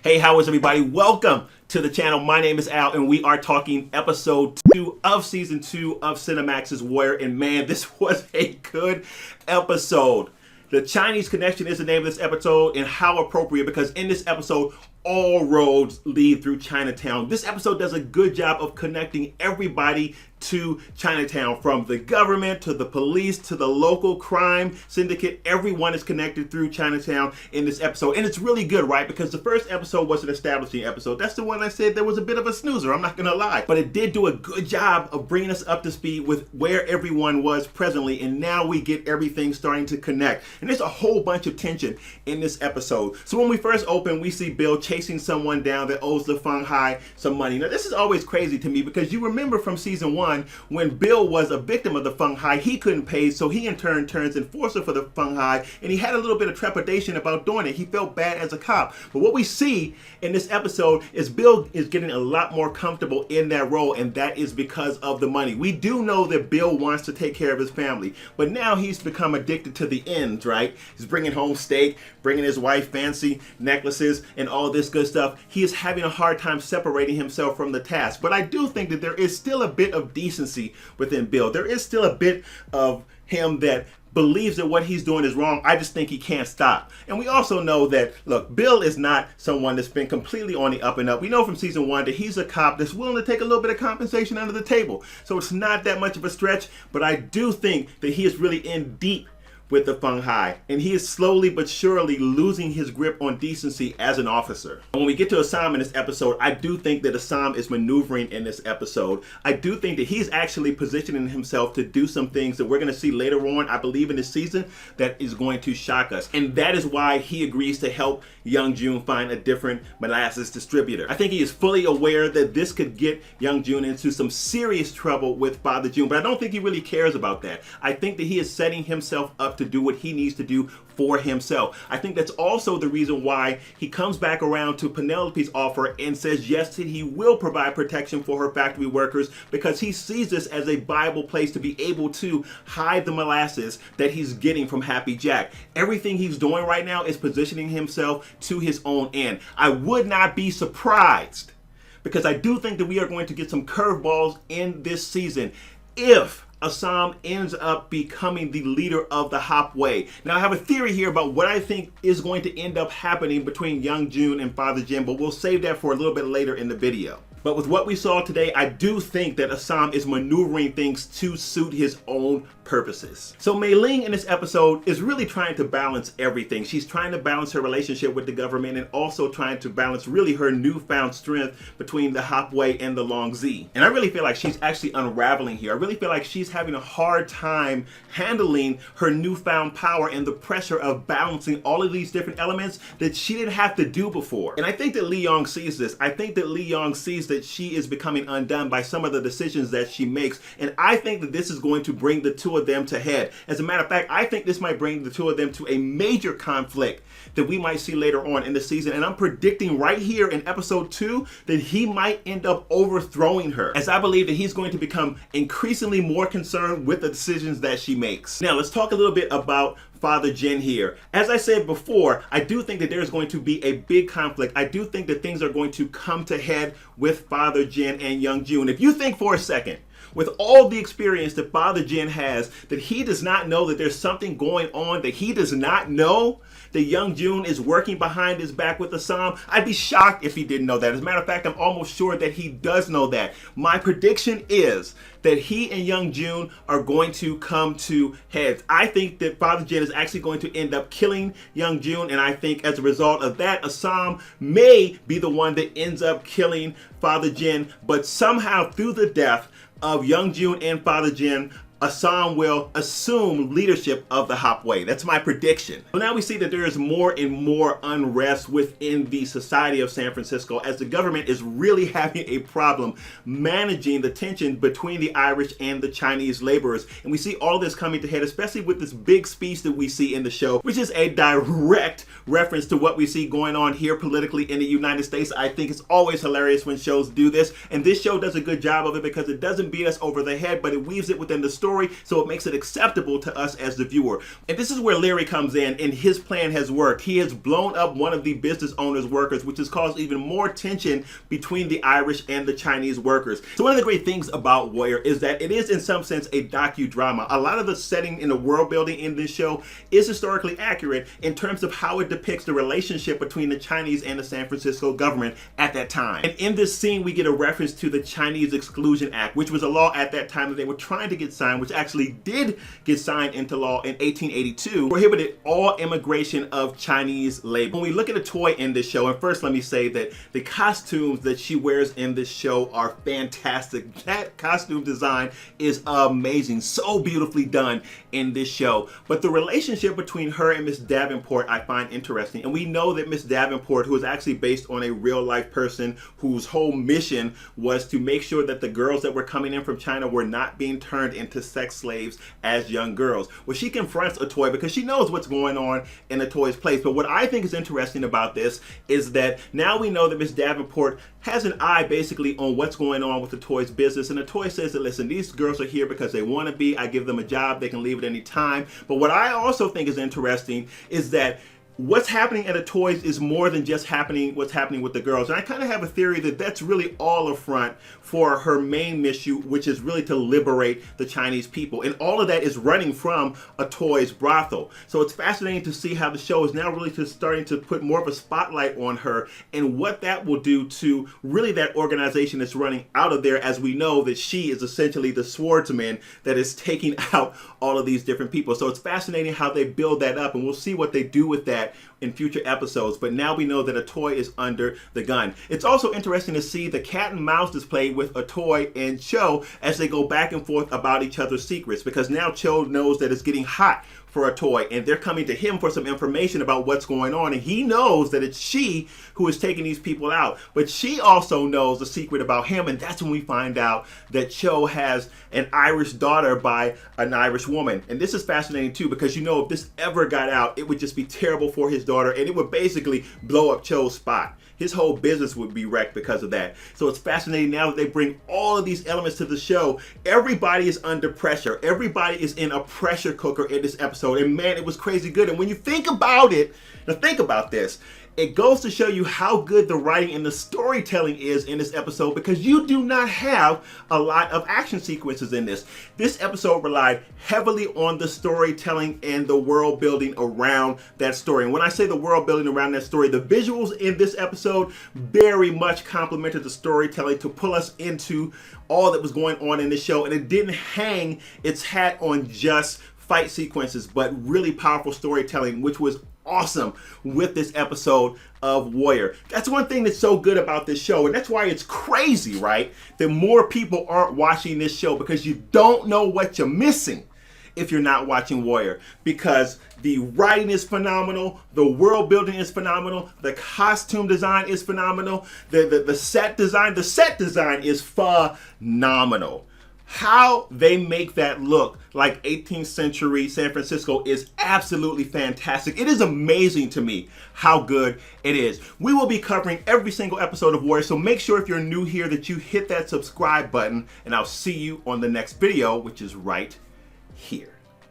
Hey, how is everybody? Welcome to the channel. My name is Al, and we are talking episode 2 of season 2 of Cinemax's Warrior. And man, this was a good episode. The Chinese connection is the name of this episode, and how appropriate, because in this episode, all roads lead through Chinatown. This episode does a good job of connecting everybody to Chinatown, from the government to the police to the local crime syndicate. Everyone is connected through Chinatown in this episode, and it's really good, right? Because the first episode was an establishing episode. That's the one I said there was a bit of a snoozer, I'm not gonna lie, but it did do a good job of bringing us up to speed with where everyone was presently, and now we get everything starting to connect, and there's a whole bunch of tension in this episode. So when we first open, we see Bill chasing someone down that owes the Feng Hai some money. Now this is always crazy to me, because you remember from season 1 when Bill was a victim of the Feng Hai, he couldn't pay, so he in turn turns enforcer for the Feng Hai, and he had a little bit of trepidation about doing it. He felt bad as a cop. But what we see in this episode is Bill is getting a lot more comfortable in that role, and that is because of the money. We do know that Bill wants to take care of his family, but now he's become addicted to the ends, right? He's bringing home steak, bringing his wife fancy necklaces, and all this good stuff. He is having a hard time separating himself from the task. But I do think that there is still a bit of decency within Bill. There is still a bit of him that believes that what he's doing is wrong. I just think he can't stop. And we also know that, look, Bill is not someone that's been completely on the up and up. We know from season 1 that he's a cop that's willing to take a little bit of compensation under the table. So it's not that much of a stretch, but I do think that he is really in deep with the Feng Hai, and he is slowly but surely losing his grip on decency as an officer. And when we get to Assam in this episode, I do think that Assam is maneuvering in this episode. I do think that he's actually positioning himself to do some things that we're going to see later on, I believe, in this season, that is going to shock us. And that is why he agrees to help Young Jun find a different molasses distributor. I think he is fully aware that this could get Young Jun into some serious trouble with Father Jun, but I don't think he really cares about that. I think that he is setting himself up to do what he needs to do for himself. I think that's also the reason why he comes back around to Penelope's offer and says yes, that he will provide protection for her factory workers, because he sees this as a viable place to be able to hide the molasses that he's getting from Happy Jack. Everything he's doing right now is positioning himself to his own end. I would not be surprised, because I do think that we are going to get some curveballs in this season if Assam ends up becoming the leader of the Hop Way. Now, I have a theory here about what I think is going to end up happening between Young Jun and Father Jin, but we'll save that for a little bit later in the video. But with what we saw today, I do think that Assam is maneuvering things to suit his own purposes. So Mei Ling in this episode is really trying to balance everything. She's trying to balance her relationship with the government, and also trying to balance really her newfound strength between the Hop Way and the Long Z. And I really feel like she's actually unraveling here. I really feel like she's having a hard time handling her newfound power and the pressure of balancing all of these different elements that she didn't have to do before. And I think that Li Yong sees this. I think that Li Yong sees that she is becoming undone by some of the decisions that she makes, and I think that this is going to bring the two of them to head. As a matter of fact, I think this might bring the two of them to a major conflict that we might see later on in the season, and I'm predicting right here in episode 2 that he might end up overthrowing her, as I believe that he's going to become increasingly more concerned with the decisions that she makes. Now let's talk a little bit about Father Jin here. As I said before, I do think that there's going to be a big conflict. I do think that things are going to come to head with Father Jin and Young Jun. If you think for a second, with all the experience that Father Jin has, that he does not know that there's something going on, that he does not know that Young Jun is working behind his back with Assam, I'd be shocked if he didn't know that. As a matter of fact, I'm almost sure that he does know that. My prediction is that he and Young Jun are going to come to heads. I think that Father Jin is actually going to end up killing Young Jun, and I think as a result of that, Assam may be the one that ends up killing Father Jin, but somehow through the death of Young Jun and Father Jin, Assam will assume leadership of the Hop Way. That's my prediction. So now we see that there is more and more unrest within the society of San Francisco, as the government is really having a problem managing the tension between the Irish and the Chinese laborers. And we see all this coming to head, especially with this big speech that we see in the show, which is a direct reference to what we see going on here politically in the United States. I think it's always hilarious when shows do this, and this show does a good job of it because it doesn't beat us over the head, but it weaves it within the story story, so it makes it acceptable to us as the viewer. And this is where Larry comes in, and his plan has worked. He has blown up one of the business owner's workers, which has caused even more tension between the Irish and the Chinese workers. So one of the great things about Warrior is that it is in some sense a docudrama. A lot of the setting in the world building in this show is historically accurate in terms of how it depicts the relationship between the Chinese and the San Francisco government at that time. And in this scene, we get a reference to the Chinese Exclusion Act, which was a law at that time that they were trying to get signed, which actually did get signed into law in 1882, prohibited all immigration of Chinese labor. When we look at a toy in this show, and first let me say that the costumes that she wears in this show are fantastic. That costume design is amazing, so beautifully done in this show. But the relationship between her and Miss Davenport I find interesting, and we know that Miss Davenport, who is actually based on a real life person whose whole mission was to make sure that the girls that were coming in from China were not being turned into sex slaves as young girls. Well, she confronts a toy because she knows what's going on in a toy's place. But what I think is interesting about this is that now we know that Miss Davenport has an eye basically on what's going on with the toy's business, and the toy says that, listen, these girls are here because they want to be. I give them a job, they can leave at any time. But what I also think is interesting is that what's happening at the toys is more than just what's happening with the girls. And I kind of have a theory that that's really all a front for her main mission, which is really to liberate the Chinese people. And all of that is running from a toys brothel. So it's fascinating to see how the show is now really starting to put more of a spotlight on her and what that will do to really that organization that's running out of there, as we know that she is essentially the swordsman that is taking out all of these different people. So it's fascinating how they build that up, and we'll see what they do with that in future episodes. But now we know that a toy is under the gun. It's also interesting to see the cat and mouse display with a toy and Cho as they go back and forth about each other's secrets, because now Cho knows that it's getting hot for a toy, and they're coming to him for some information about what's going on, and he knows that it's she who is taking these people out, but she also knows the secret about him, and that's when we find out that Cho has an Irish daughter by an Irish woman. And this is fascinating too, because you know, if this ever got out, it would just be terrible for his daughter, and it would basically blow up Cho's spot. His whole business would be wrecked because of that. So it's fascinating now that they bring all of these elements to the show. Everybody is under pressure. Everybody is in a pressure cooker in this episode. And man, it was crazy good. And when you think about it, now think about this. It goes to show you how good the writing and the storytelling is in this episode, because you do not have a lot of action sequences in this. This episode relied heavily on the storytelling and the world building around that story. And when I say the world building around that story, the visuals in this episode very much complemented the storytelling to pull us into all that was going on in this show. And it didn't hang its hat on just fight sequences, but really powerful storytelling, which was awesome with this episode of Warrior. That's one thing that's so good about this show, and that's why it's crazy, right, that more people aren't watching this show, because you don't know what you're missing if you're not watching Warrior, because the writing is phenomenal, the world building is phenomenal, the costume design is phenomenal, the set design is phenomenal. How they make that look like 18th century San Francisco is absolutely fantastic. It is amazing to me how good it is. We will be covering every single episode of Warrior, so make sure if you're new here that you hit that subscribe button, and I'll see you on the next video, which is right here.